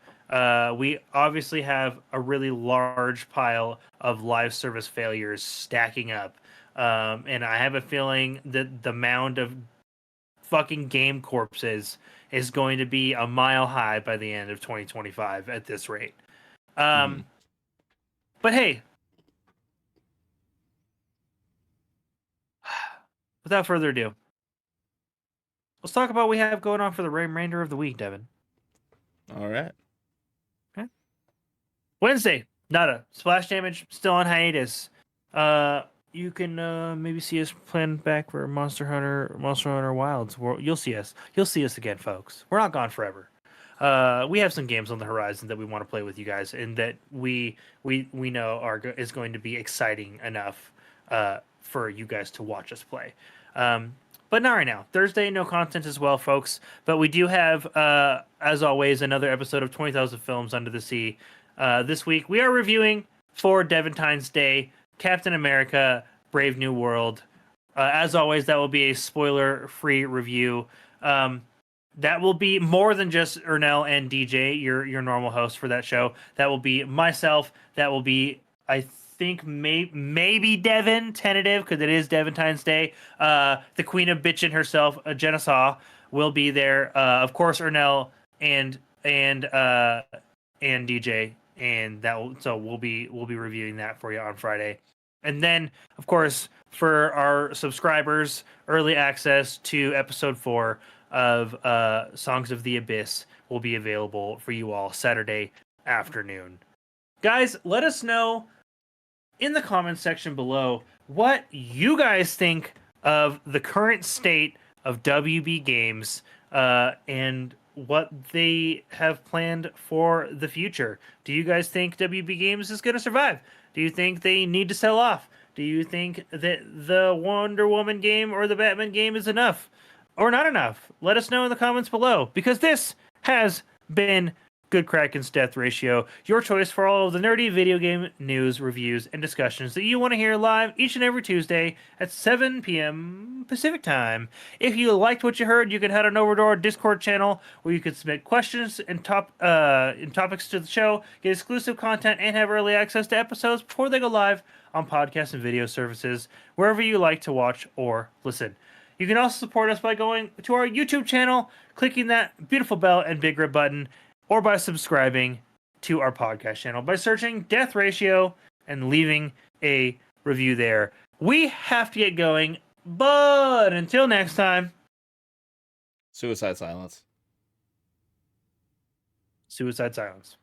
We obviously have a really large pile of live service failures stacking up. And I have a feeling that the mound of fucking game corpses is going to be a mile high by the end of 2025 at this rate. Mhm. But hey, without further ado, let's talk about what we have going on for the remainder of the week, Devin. All right. Wednesday, nada. Splash Damage still on hiatus. You can maybe see us plan back for Monster Hunter Wilds. You'll see us. You'll see us again, folks. We're not gone forever. We have some games on the horizon that we want to play with you guys, and that we know is going to be exciting enough for you guys to watch us play. But not right now. Thursday, no content as well, folks. But we do have, as always, another episode of 20,000 Films Under the Sea. This week, we are reviewing for Deventine's Day, Captain America, Brave New World. As always, that will be a spoiler-free review. That will be more than just Ernell and DJ, your normal host for that show. That will be myself. That will be, I think, maybe Devin, tentative, because it is Deventine's Day. The queen of bitchin' herself, Jenna Saw, will be there. Of course, Ernell and DJ, and so we'll be reviewing that for you on Friday. And then, of course, for our subscribers, early access to episode 4 of Songs of the Abyss will be available for you all Saturday afternoon. Guys, let us know in the comments section below what you guys think of the current state of WB Games and what they have planned for the future. Do you guys think WB Games is going to survive? Do you think they need to sell off? Do you think that the Wonder Woman game or the Batman game is enough or not enough? Let us know in the comments below, because this has been Good Kraken's Death Ratio, your choice for all of the nerdy video game news, reviews, and discussions that you want to hear live each and every Tuesday at 7 p.m. Pacific Time. If you liked what you heard, you can head on over to our Discord channel where you can submit questions and topics to the show, get exclusive content, and have early access to episodes before they go live on podcast and video services, wherever you like to watch or listen. You can also support us by going to our YouTube channel, clicking that beautiful bell and big red button, or by subscribing to our podcast channel by searching Death Ratio and leaving a review there. We have to get going, but until next time, Suicide silence. suicide silence.